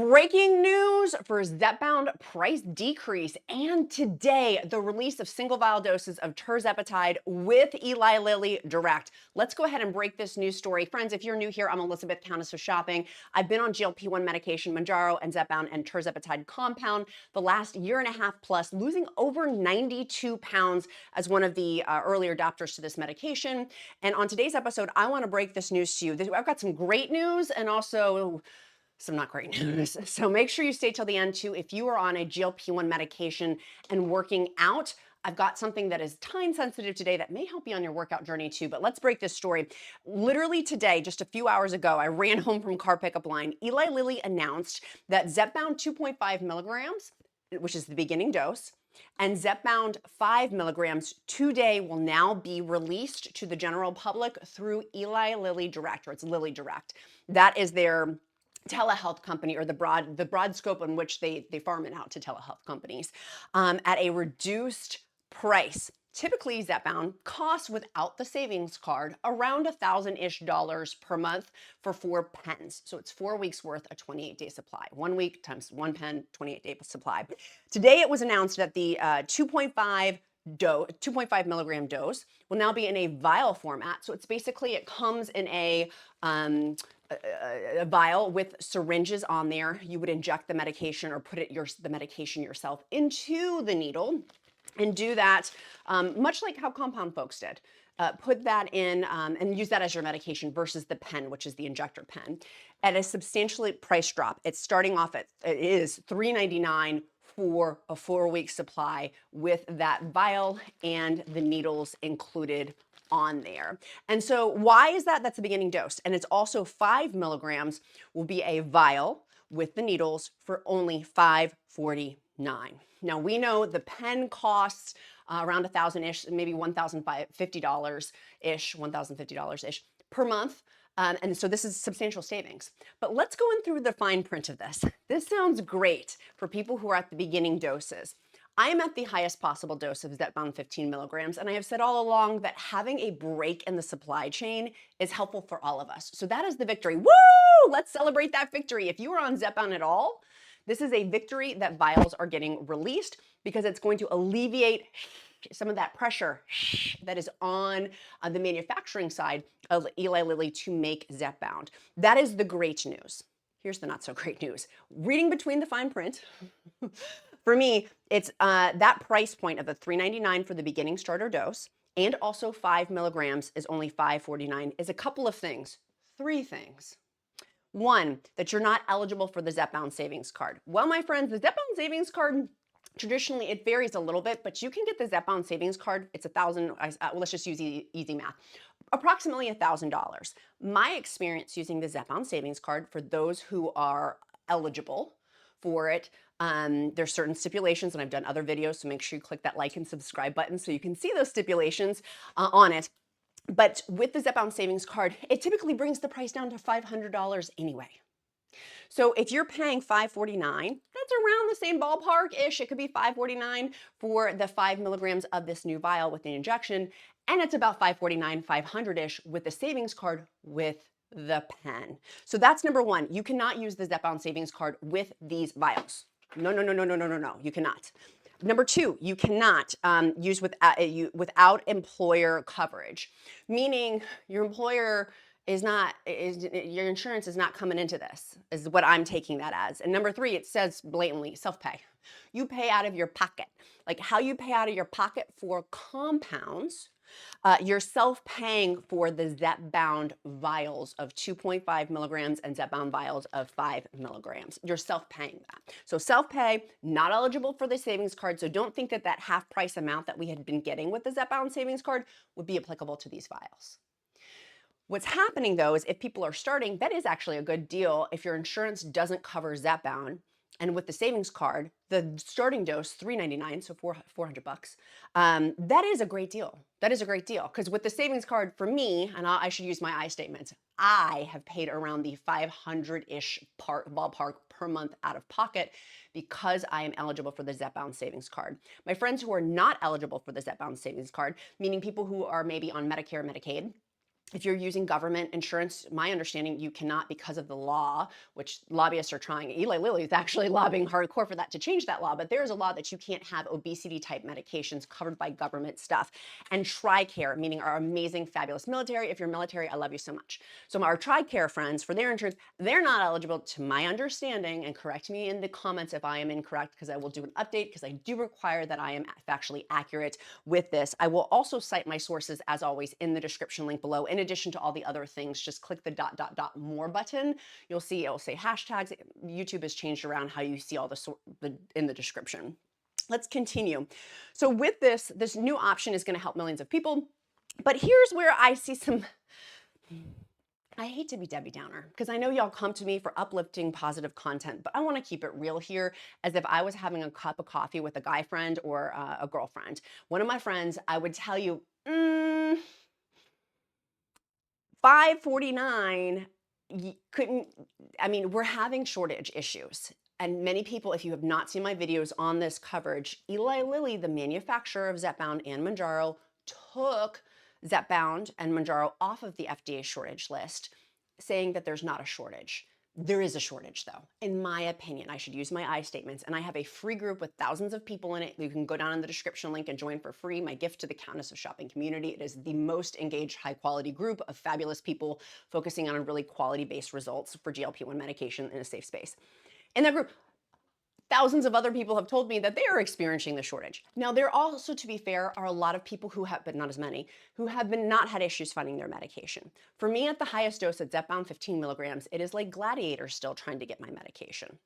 Breaking news for Zepbound price decrease, and today the release of single vial doses of TIRZEPATIDE with Eli Lilly Direct. Let's go ahead and break this news story. Friends, if you're new here, I'm Elizabeth, Countess of Shopping. I've been on GLP-1 medication, Mounjaro and Zepbound and TIRZEPATIDE compound the last year and a half plus, losing over 92 pounds as one of the early adopters to this medication. And on today's episode, I want to break this news to you. I've got some great news and also some not great news. So make sure you stay till the end too. If you are on a GLP-1 medication and working out, I've got something that is time sensitive today that may help you on your workout journey too. But let's break this story. Literally today, just a few hours ago, I ran home from car pickup line. Eli Lilly announced that Zepbound 2.5 milligrams, which is the beginning dose, and Zepbound 5 milligrams today will now be released to the general public through Eli Lilly Direct, or it's Lilly Direct. That is their telehealth company, or the broad scope in which they farm it out to telehealth companies at a reduced price. Typically, Zepbound costs without the savings card around $1,000-ish per month for 4 pens. So it's 4 weeks worth, a 28-day supply. 1 week times 1 pen, 28-day supply. Today it was announced that the 2.5 milligram dose will now be in a vial format. So it's basically, it comes in a vial with syringes on there. You would inject the medication or put the medication yourself into the needle and do that much like how compound folks did. Put that in and use that as your medication versus the pen, which is the injector pen, at a substantially price drop. It's starting off at, it is $3.99 for a 4-week supply with that vial and the needles included on there. And so why is that? That's the beginning dose. And it's also 5 milligrams will be a vial with the needles for only $5.49. Now we know the pen costs around $1,000-ish, maybe $1,050-ish, $1,050-ish per month. And so this is substantial savings. But let's go in through the fine print of this. This sounds great for people who are at the beginning doses. I am at the highest possible dose of Zepbound 15 milligrams, and I have said all along that having a break in the supply chain is helpful for all of us. So that is the victory. Woo! Let's celebrate that victory. If you are on Zepbound at all, this is a victory that vials are getting released because it's going to alleviate some of that pressure that is on the manufacturing side of Eli Lilly to make Zepbound. That is the great news. Here's the not so great news. Reading between the fine print, for me, it's that price point of the $3.99 for the beginning starter dose and also 5 milligrams is only $5.49 is a couple of things, 3 things. One, that you're not eligible for the Zepbound savings card. Well, my friends, the Zepbound savings card, traditionally it varies a little bit, but you can get the Zepbound savings card. It's let's just use easy math, approximately $1,000. My experience using the Zepbound savings card for those who are eligible for it, there's certain stipulations, and I've done other videos, so make sure you click that like and subscribe button so you can see those stipulations on it. But with the Zepbound savings card, it typically brings the price down to $500 anyway. So if you're paying $5.49, that's around the same ballpark-ish. It could be $5.49 for the 5 milligrams of this new vial with the injection, and it's about $5.49, $500-ish with the savings card with the pen. So that's number one. You cannot use the Zepbound savings card with these vials. No, you cannot. Number two, you cannot use without employer coverage, meaning your employer your insurance is not coming into this, is what I'm taking that as. And number three, it says blatantly self-pay. You pay out of your pocket. Like how you pay out of your pocket for compounds, you're self-paying for the Zepbound vials of 2.5 milligrams and Zepbound vials of 5 milligrams. You're self-paying that. So self-pay, not eligible for the savings card. So don't think that that half price amount that we had been getting with the Zepbound savings card would be applicable to these vials. What's happening though is if people are starting, that is actually a good deal if your insurance doesn't cover Zepbound. And with the savings card, the starting dose, $3.99, so $400. That is a great deal. That is a great deal. Because with the savings card, for me, and I should use my I statements, I have paid around the 500-ish ballpark per month out of pocket because I am eligible for the Zepbound savings card. My friends who are not eligible for the Zepbound savings card, meaning people who are maybe on Medicare, Medicaid, If you're using government insurance, my understanding, you cannot because of the law, which lobbyists are trying. Eli Lilly is actually lobbying hardcore for that to change that law, but there's a law that you can't have obesity type medications covered by government stuff. And TRICARE, meaning our amazing, fabulous military. If you're military, I love you so much. So our TRICARE friends, for their insurance, they're not eligible to my understanding, and correct me in the comments if I am incorrect, because I will do an update, because I do require that I am factually accurate with this. I will also cite my sources, as always, in the description link below. In addition to all the other things, just click the ... more button. You'll see it'll say hashtags. YouTube has changed around how you see all the in the description. Let's continue. So with this new option is going to help millions of people. But here's where I see some... I hate to be Debbie Downer, because I know y'all come to me for uplifting, positive content, but I want to keep it real here, as if I was having a cup of coffee with a guy friend or a girlfriend. One of my friends, I would tell you, $5.49, couldn't, I mean, we're having shortage issues. And many people, if you have not seen my videos on this coverage, Eli Lilly, the manufacturer of Zepbound and Mounjaro, took Zepbound and Mounjaro off of the FDA shortage list, saying that there's not a shortage. There is a shortage, though. In my opinion, I should use my I statements, and I have a free group with thousands of people in it. You can go down in the description link and join for free. My gift to the Countess of Shopping community. It is the most engaged, high-quality group of fabulous people focusing on really quality-based results for GLP-1 medication in a safe space. In that group, thousands of other people have told me that they are experiencing the shortage. Now, there also, to be fair, are a lot of people who have, but not as many, who have not had issues finding their medication. For me, at the highest dose at Zepbound 15 milligrams, it is like gladiators still trying to get my medication.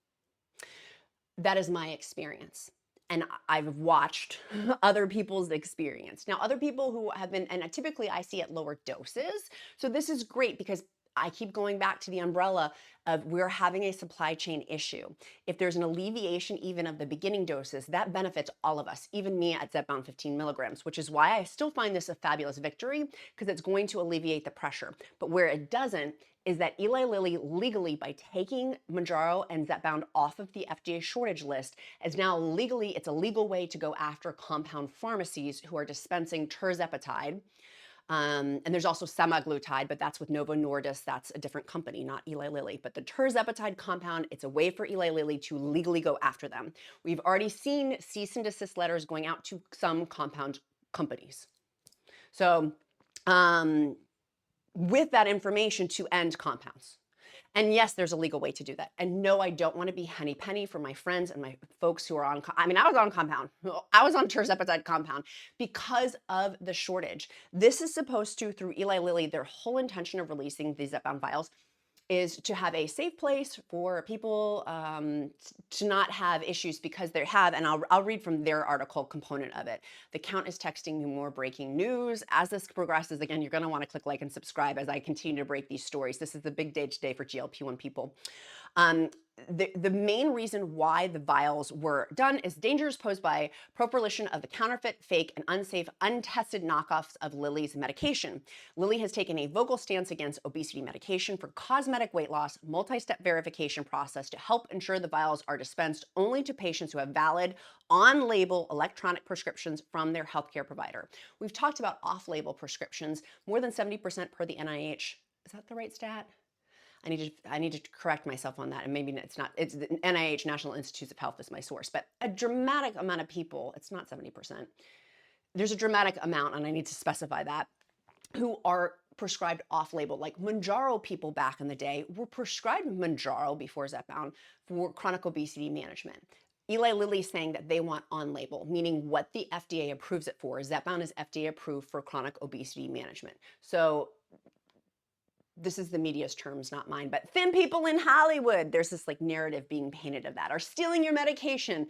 That is my experience. And I've watched other people's experience. Now, other people who have been, and typically I see at lower doses. So this is great, because I keep going back to the umbrella of we're having a supply chain issue. If there's an alleviation even of the beginning doses, that benefits all of us, even me at Zepbound 15 milligrams, which is why I still find this a fabulous victory, because it's going to alleviate the pressure. But where it doesn't is that Eli Lilly legally, by taking Mounjaro and Zepbound off of the FDA shortage list, is now legally, it's a legal way to go after compound pharmacies who are dispensing TIRZEPATIDE. And there's also semaglutide, but that's with Novo Nordisk. That's a different company, not Eli Lilly. But the TIRZEPATIDE compound, it's a way for Eli Lilly to legally go after them. We've already seen cease and desist letters going out to some compound companies. So with that information to end compounds. And yes, there's a legal way to do that. And no, I don't want to be henny penny for my friends and my folks who are on, I mean, I was on compound. I was on tirzepatide compound because of the shortage. This is supposed to, through Eli Lilly, their whole intention of releasing these Zepbound vials is to have a safe place for people to not have issues, because they have, and I'll read from their article component of it. The Count is texting me more breaking news. As this progresses, again, you're gonna wanna click like and subscribe as I continue to break these stories. This is the big day today for GLP-1 people. The main reason why the vials were done is dangers posed by proliferation of the counterfeit, fake, and unsafe, untested knockoffs of Lilly's medication. Lilly has taken a vocal stance against obesity medication for cosmetic weight loss, multi-step verification process to help ensure the vials are dispensed only to patients who have valid, on-label electronic prescriptions from their healthcare provider. We've talked about off-label prescriptions, more than 70% per the NIH. Is that the right stat? I need to correct myself on that, and maybe it's not. It's the NIH, National Institutes of Health, is my source, but a dramatic amount of people, it's not 70%. There's a dramatic amount, and I need to specify that, who are prescribed off-label. Like Mounjaro people back in the day were prescribed Mounjaro before Zepbound for chronic obesity management. Eli Lilly is saying that they want on-label, meaning what the FDA approves it for. Zepbound is FDA approved for chronic obesity management. So this is the media's terms, not mine, but thin people in Hollywood, there's this like narrative being painted of that, are stealing your medication.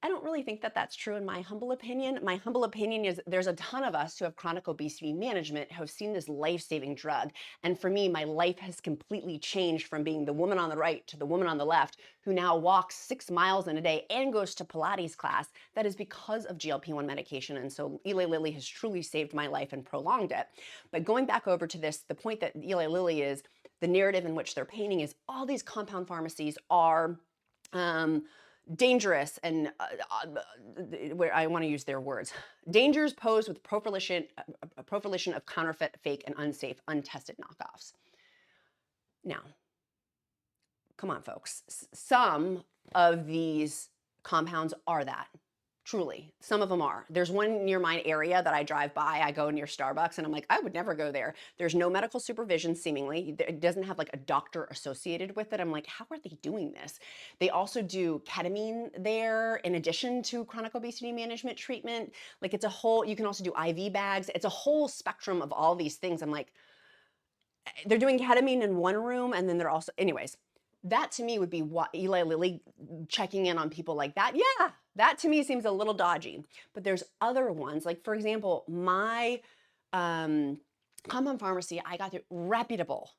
I don't really think that that's true in my humble opinion. My humble opinion is there's a ton of us who have chronic obesity management who have seen this life-saving drug. And for me, my life has completely changed from being the woman on the right to the woman on the left who now walks 6 miles in a day and goes to Pilates class. That is because of GLP-1 medication. And so Eli Lilly has truly saved my life and prolonged it. But going back over to this, the point that Eli Lilly is, the narrative in which they're painting is all these compound pharmacies are dangerous and where I want to use their words, dangers posed with a proliferation of counterfeit, fake, and unsafe, untested knockoffs. Now, come on, folks. Some of these compounds are that. Truly, some of them are. There's one near my area that I drive by. I go near Starbucks and I'm like, I would never go there. There's no medical supervision, seemingly. It doesn't have like a doctor associated with it. I'm like, how are they doing this? They also do ketamine there in addition to chronic obesity management treatment. Like it's a whole, you can also do IV bags. It's a whole spectrum of all these things. I'm like, they're doing ketamine in one room and then they're also, anyways. That to me would be what Eli Lilly checking in on people like that. Yeah, that to me seems a little dodgy. But there's other ones, like for example, my compound pharmacy I got through, reputable.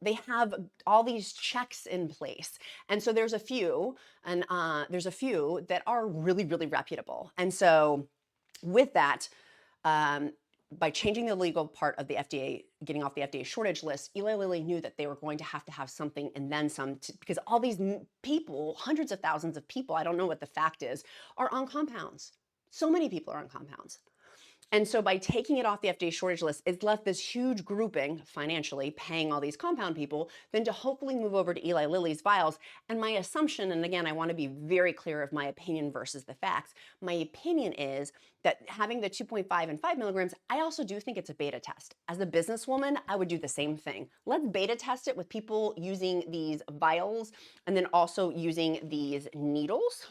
They have all these checks in place, and so there's a few, and there's a few that are really, really reputable. And so with that, by changing the legal part of the FDA, getting off the FDA shortage list, Eli Lilly knew that they were going to have something and then some, because all these people, hundreds of thousands of people, I don't know what the fact is, are on compounds. So many people are on compounds. And so by taking it off the FDA shortage list, it's left this huge grouping financially paying all these compound people, then to hopefully move over to Eli Lilly's vials. And my assumption, and again, I want to be very clear of my opinion versus the facts. My opinion is that having the 2.5 and 5 milligrams, I also do think it's a beta test. As a businesswoman, I would do the same thing. Let's beta test it with people using these vials and then also using these needles.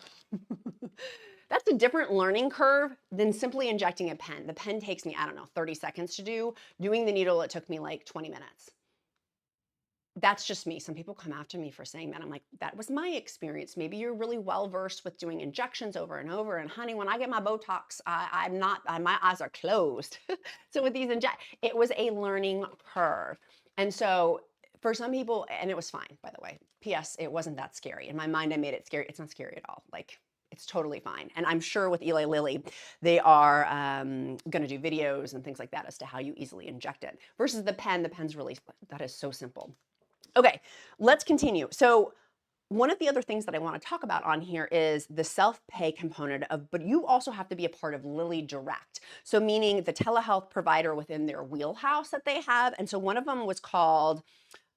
That's a different learning curve than simply injecting a pen. The pen takes me, I don't know, 30 seconds to do. Doing the needle, it took me like 20 minutes. That's just me. Some people come after me for saying that. I'm like, that was my experience. Maybe you're really well versed with doing injections over and over. And honey, when I get my Botox, I'm not, my eyes are closed. So with these it was a learning curve. And so for some people, and it was fine, by the way. P.S. It wasn't that scary. In my mind, I made it scary. It's not scary at all. Like, it's totally fine. And I'm sure with Eli Lilly, they are going to do videos and things like that as to how you easily inject it. Versus the pen, the pen's really, that is so simple. Okay, let's continue. So one of the other things that I want to talk about on here is the self-pay component of, but you also have to be a part of Lilly Direct. So meaning the telehealth provider within their wheelhouse that they have. And so one of them was called,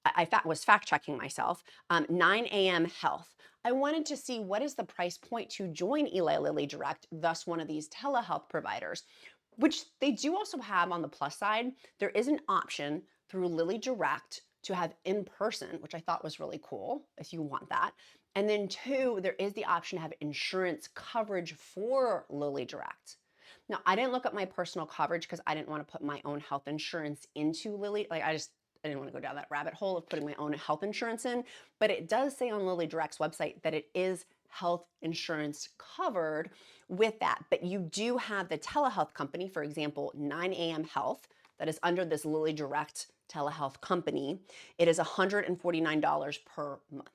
I was fact-checking myself, 9 a.m. Health. I wanted to see what is the price point to join Eli Lilly Direct, thus one of these telehealth providers, which they do also have on the plus side. There is an option through Lilly Direct to have in person, which I thought was really cool if you want that. And then two, there is the option to have insurance coverage for Lilly Direct. Now, I didn't look up my personal coverage because I didn't want to put my own health insurance into Lilly. Like I didn't want to go down that rabbit hole of putting my own health insurance in, but it does say on Lilly Direct's website that it is health insurance covered with that. But you do have the telehealth company, for example, 9 a.m. Health, that is under this Lilly Direct telehealth company. It is $149 per month.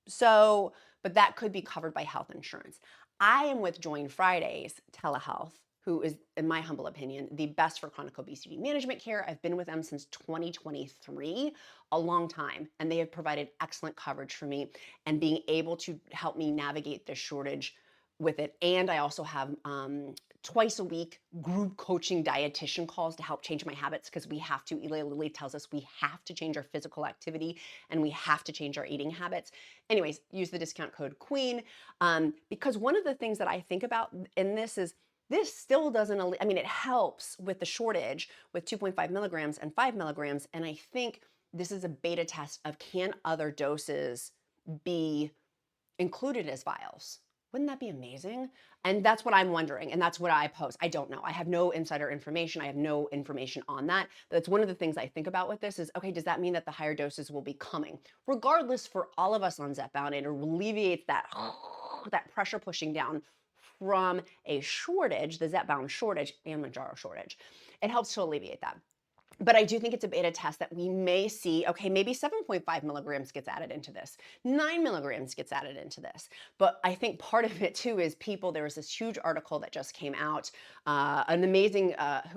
So, but that could be covered by health insurance. I am with Join Fridays Telehealth, who is, in my humble opinion, the best for chronic obesity management care. I've been with them since 2023, a long time, and they have provided excellent coverage for me and being able to help me navigate the shortage with it. And I also have twice a week group coaching dietitian calls to help change my habits because we have to. Eli Lilly tells us we have to change our physical activity and we have to change our eating habits. Anyways, use the discount code QUEEN because one of the things that I think about in this is this still doesn't, I mean, it helps with the shortage with 2.5 milligrams and 5 milligrams. And I think this is a beta test of can other doses be included as vials? Wouldn't that be amazing? And that's what I'm wondering. And that's what I pose. I don't know. I have no insider information. I have no information on that. That's one of the things I think about with this is, okay, does that mean that the higher doses will be coming? Regardless, for all of us on Zepbound, it alleviates that, that pressure pushing down from a shortage, the Zepbound shortage and Mounjaro shortage. It helps to alleviate that. But I do think it's a beta test that we may see, okay, maybe 7.5 milligrams gets added into this, 9 milligrams gets added into this. But I think part of it too is people, there was this huge article that just came out, an amazing,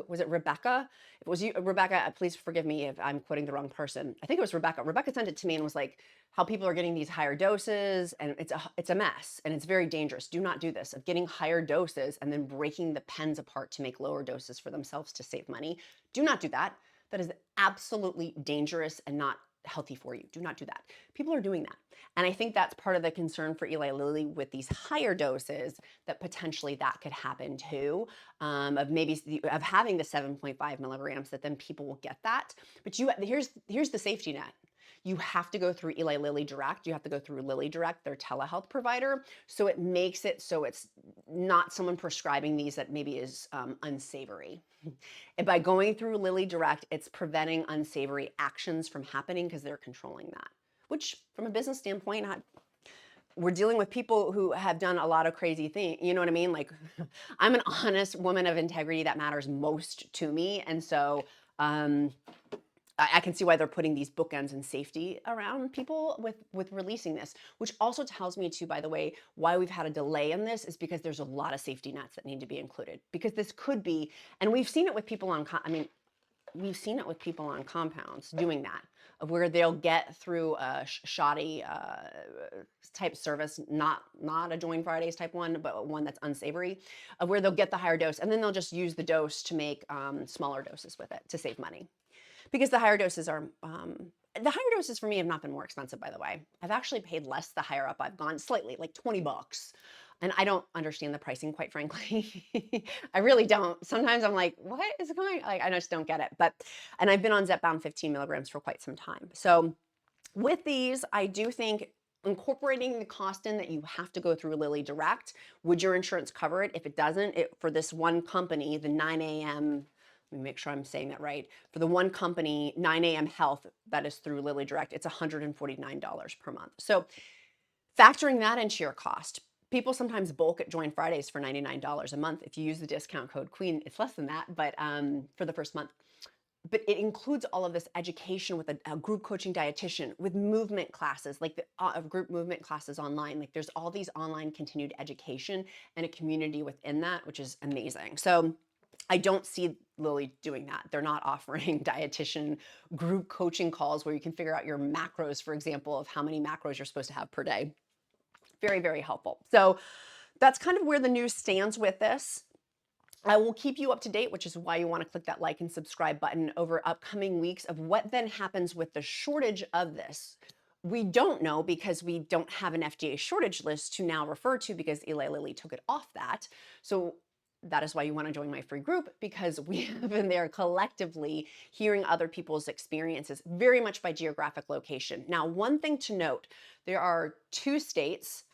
was it Rebecca? If it was you, Rebecca, please forgive me if I'm quoting the wrong person. I think it was Rebecca. Rebecca sent it to me and was like, how people are getting these higher doses, and it's a mess, and it's very dangerous. Do not do this, of getting higher doses and then breaking the pens apart to make lower doses for themselves to save money. Do not do that. That is absolutely dangerous and not healthy for you. Do not do that. People are doing that. And I think that's part of the concern for Eli Lilly with these higher doses, that potentially that could happen too, of maybe of having the 7.5 milligrams, that then people will get that. But here's the safety net. You have to go through Eli Lilly Direct. You have to go through Lilly Direct, their telehealth provider. So it makes it so it's not someone prescribing these that maybe is unsavory. And by going through Lilly Direct, it's preventing unsavory actions from happening because they're controlling that. Which, from a business standpoint, we're dealing with people who have done a lot of crazy things. You know what I mean? Like, I'm an honest woman of integrity. That matters most to me. And so I can see why they're putting these bookends and safety around people with releasing this, which also tells me too, by the way, why we've had a delay in this is because there's a lot of safety nets that need to be included, because this could be, and we've seen it with people on, we've seen it with people on compounds doing that, of where they'll get through a shoddy type service, not a Join Fridays type one, but one that's unsavory, of where they'll get the higher dose and then they'll just use the dose to make smaller doses with it to save money. Because the higher doses for me have not been more expensive, by the way. I've actually paid less the higher up I've gone, slightly, like 20 bucks. And I don't understand the pricing, quite frankly. I really don't. Sometimes I'm like, what is going on? Like, I just don't get it. And I've been on Zepbound 15 milligrams for quite some time. So with these, I do think incorporating the cost in that you have to go through Lilly Direct. Would your insurance cover it? If it doesn't, for this one company, the 9 a.m., let me make sure I'm saying that right. For the one company, 9 a.m. Health, that is through Lilly Direct, it's $149 per month. So factoring that into your cost, people sometimes bulk at Join Fridays for $99 a month. If you use the discount code QUEEN, it's less than that, but for the first month. But it includes all of this education with a group coaching dietitian, with movement classes, like the group movement classes online. Like, there's all these online continued education and a community within that, which is amazing. So I don't see Lilly doing that. They're not offering dietitian group coaching calls where you can figure out your macros, for example, of how many macros you're supposed to have per day. Very, very helpful. So that's kind of where the news stands with this. I will keep you up to date, which is why you want to click that like and subscribe button over upcoming weeks, of what then happens with the shortage of this. We don't know, because we don't have an FDA shortage list to now refer to, because Eli Lilly took it off that. So that is why you want to join my free group, because we have been there collectively hearing other people's experiences, very much by geographic location. Now, one thing to note, there are 2 states,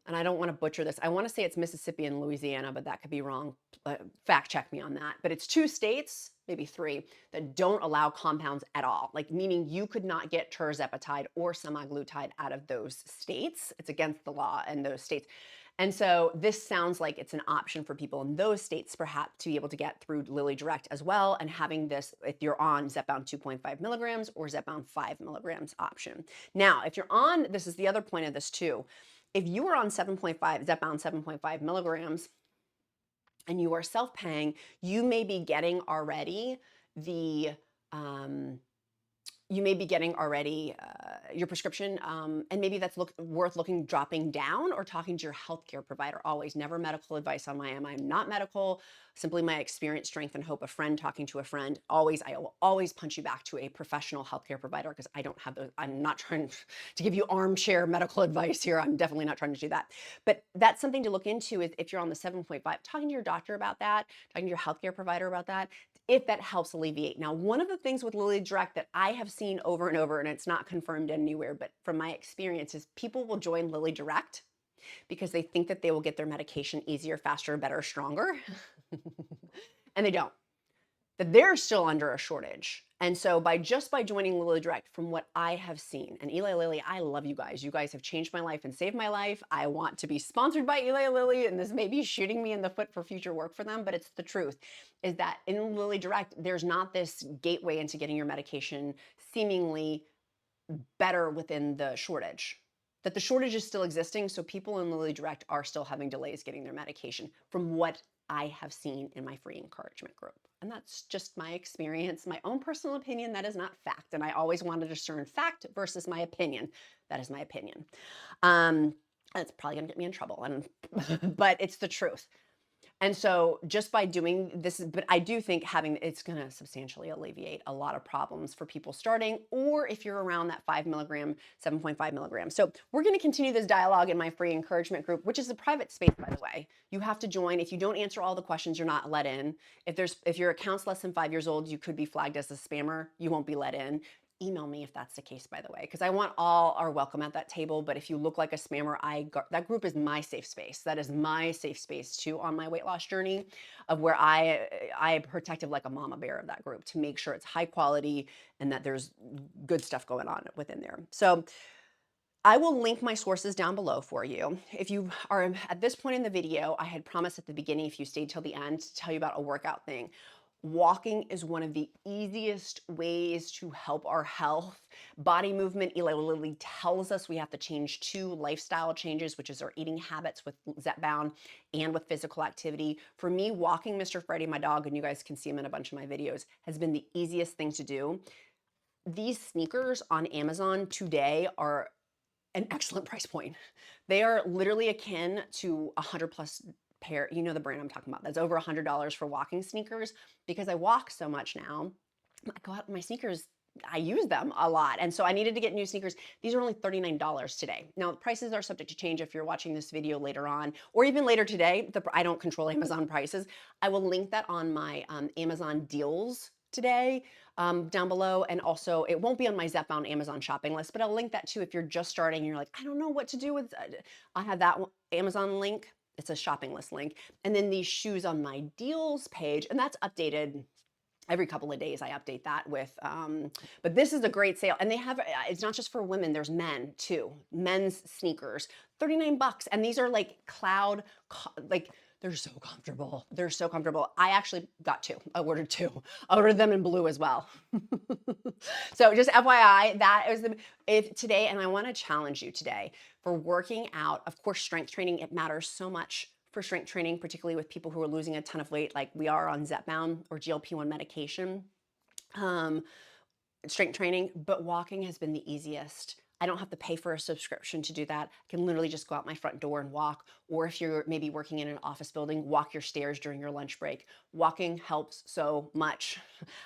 and I don't want to butcher this. I want to say it's Mississippi and Louisiana, but that could be wrong. Fact check me on that. But it's 2 states, maybe 3, that don't allow compounds at all. Like, meaning you could not get TIRZEPATIDE or semaglutide out of those states. It's against the law in those states. And so this sounds like it's an option for people in those states, perhaps, to be able to get through Lilly Direct as well, and having this, if you're on Zepbound 2.5 milligrams or Zepbound 5 milligrams option. Now, if you're on, this is the other point of this too, if you are on 7.5, Zepbound 7.5 milligrams, and you are self-paying, you may be getting already the, your prescription, and maybe that's worth dropping down, or talking to your healthcare provider. Always, never medical advice on my end. I'm not medical, simply my experience, strength, and hope. A friend talking to a friend. Always, I will always punch you back to a professional healthcare provider, because I don't have those. I'm not trying to give you armchair medical advice here. I'm definitely not trying to do that. But that's something to look into, is if you're on the 7.5, talking to your doctor about that, talking to your healthcare provider about that, if that helps alleviate. Now, one of the things with Lilly Direct that I have seen over and over, and it's not confirmed anywhere, but from my experience, is people will join Lilly Direct because they think that they will get their medication easier, faster, better, stronger. And they don't. That they're still under a shortage. And so by joining Lilly Direct, from what I have seen, and Eli Lilly, I love you guys. You guys have changed my life and saved my life. I want to be sponsored by Eli Lilly, and this may be shooting me in the foot for future work for them, but it's the truth, is that in Lilly Direct, there's not this gateway into getting your medication seemingly better within the shortage. That the shortage is still existing, so people in Lilly Direct are still having delays getting their medication, from what I have seen in my free encouragement group. And that's just my experience, my own personal opinion. That is not fact. And I always want to discern fact versus my opinion. That is my opinion. It's probably going to get me in trouble, but it's the truth. And so just by doing this, but I do think it's going to substantially alleviate a lot of problems for people starting, or if you're around that 5 milligram, 7.5 milligrams. So we're going to continue this dialogue in my free encouragement group, which is a private space, by the way. You have to join. If you don't answer all the questions, you're not let in. If your account's less than 5 years old, you could be flagged as a spammer. You won't be let in. Email me if that's the case, by the way, because I want all are welcome at that table. But if you look like a spammer, that group is my safe space. That is my safe space too on my weight loss journey, of where I protective like a mama bear of that group to make sure it's high quality and that there's good stuff going on within there. So I will link my sources down below for you. If you are at this point in the video, I had promised at the beginning, if you stayed till the end, to tell you about a workout thing. Walking is one of the easiest ways to help our health. Body movement, Eli Lilly tells us we have to change 2 lifestyle changes, which is our eating habits with Zepbound and with physical activity. For me, walking Mr. Freddy, my dog, and you guys can see him in a bunch of my videos, has been the easiest thing to do. These sneakers on Amazon today are an excellent price point. They are literally akin to 100 plus pair, you know the brand I'm talking about, that's over $100 for walking sneakers. Because I walk so much now, I go out, my sneakers, I use them a lot. And so I needed to get new sneakers. These are only $39 today. Now, the prices are subject to change if you're watching this video later on, or even later today. I don't control Amazon prices. I will link that on my Amazon deals today down below. And also it won't be on my Zepbound Amazon shopping list, but I'll link that too if you're just starting and you're like, I don't know what to do with, I have that Amazon link. It's a shopping list link. And then these shoes on my deals page, and that's updated every couple of days. I update that with, but this is a great sale. And they have, it's not just for women, there's men too. Men's sneakers, 39 bucks. And these are like they're so comfortable. They're so comfortable. I actually got 2. I ordered 2. I ordered them in blue as well. So just FYI, that is today, and I want to challenge you today for working out. Of course, strength training, it matters so much for strength training, particularly with people who are losing a ton of weight, like we are on Zepbound or GLP-1 medication. Strength training, but walking has been the easiest. I don't have to pay for a subscription to do that. I can literally just go out my front door and walk. Or if you're maybe working in an office building, walk your stairs during your lunch break. Walking helps so much.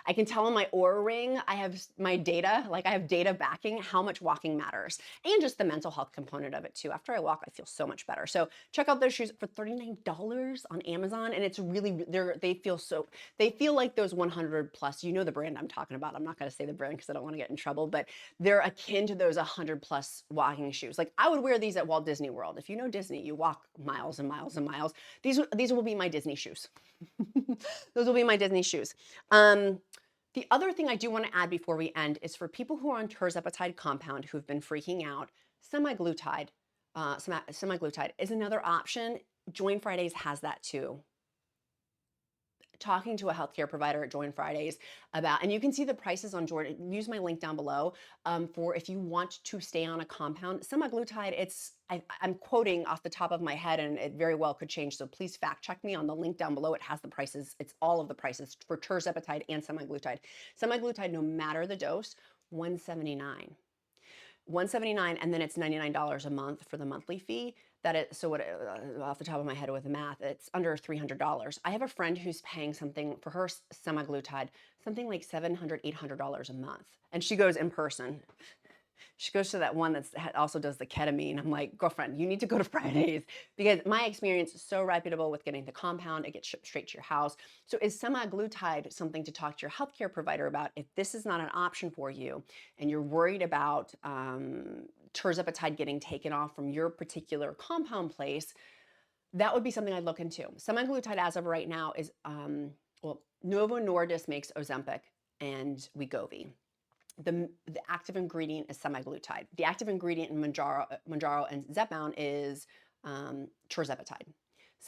I can tell on my Oura Ring, I have my data, like I have data backing how much walking matters, and just the mental health component of it too. After I walk, I feel so much better. So check out those shoes for $39 on Amazon. And it's really, they feel like those 100 plus, you know the brand I'm talking about. I'm not going to say the brand because I don't want to get in trouble, but they're akin to those 100 plus walking shoes. Like I would wear these at Walt Disney World. If you know Disney, you walk miles and miles and miles. These will be my Disney shoes. Those will be my Disney shoes. The other thing I do want to add before we end is for people who are on TIRZEPATIDE compound who've been freaking out, semaglutide is another option. Join Fridays has that too. Talking to a healthcare provider at Join Fridays about, and you can see the prices on Jordan, use my link down below for if you want to stay on a compound. Semaglutide, I'm quoting off the top of my head and it very well could change. So please fact check me on the link down below. It has the prices. It's all of the prices for TIRZEPATIDE and semaglutide. Semaglutide, no matter the dose, $179. $179, and then it's $99 a month for the monthly fee. Off the top of my head with the math, it's under $300. I have a friend who's paying something for her semaglutide, something like $700, $800 a month. And she goes in person. She goes to that one that also does the ketamine. I'm like, girlfriend, you need to go to Fridays, because my experience is so reputable with getting the compound. It gets shipped straight to your house. So is semaglutide something to talk to your healthcare provider about if this is not an option for you and you're worried about TIRZEPATIDE getting taken off from your particular compound place? That would be something I'd look into. Semaglutide as of right now is, Novo Nordisk makes Ozempic and Wegovy. The active ingredient is semaglutide. The active ingredient in Mounjaro and Zepbound is TIRZEPATIDE.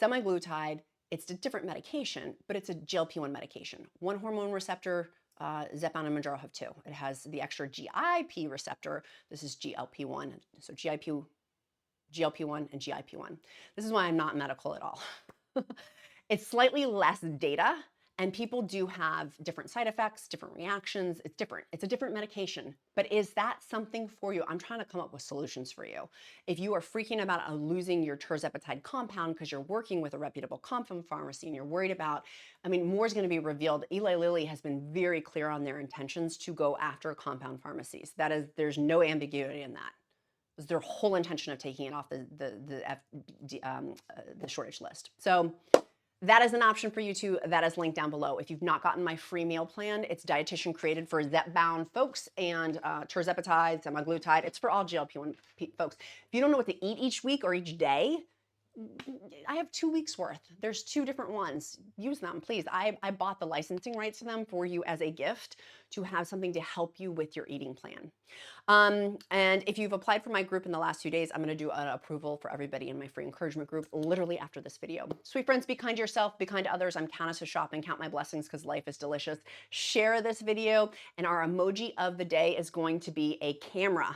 Semaglutide, it's a different medication, but it's a GLP-1 medication. One hormone receptor, Zepbound and Mounjaro have 2. It has the extra GIP receptor. This is GLP-1. So GLP-1 and GIP-1. This is why I'm not medical at all. It's slightly less data, And people do have different side effects, different reactions. It's different. It's a different medication. But is that something for you? I'm trying to come up with solutions for you. If you are freaking about losing your tirzepatide compound because you're working with a reputable compound pharmacy and you're worried about, I mean, more is going to be revealed. Eli Lilly has been very clear on their intentions to go after compound pharmacies. That is, there's no ambiguity in that. It's their whole intention of taking it off the shortage list. So that is an option for you too. That is linked down below. If you've not gotten my free meal plan, it's dietitian created for Zepbound folks and tirzepatide, semaglutide. It's for all GLP-1 folks. If you don't know what to eat each week or each day, I have 2 weeks worth. There's 2 different ones. Use them, please. I bought the licensing rights to them for you as a gift to have something to help you with your eating plan. And if you've applied for my group in the last 2 days, I'm going to do an approval for everybody in my free encouragement group literally after this video. Sweet friends, be kind to yourself, be kind to others. I'm Countess of Shopping. Count my blessings because life is delicious. Share this video, and our emoji of the day is going to be a camera,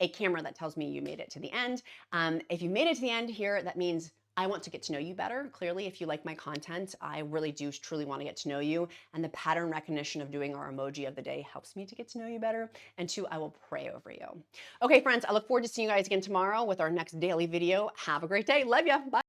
a camera that tells me you made it to the end. If you made it to the end here, that means I want to get to know you better. Clearly, if you like my content, I really do truly want to get to know you. And the pattern recognition of doing our emoji of the day helps me to get to know you better. And 2, I will pray over you. Okay, friends, I look forward to seeing you guys again tomorrow with our next daily video. Have a great day. Love ya. Bye.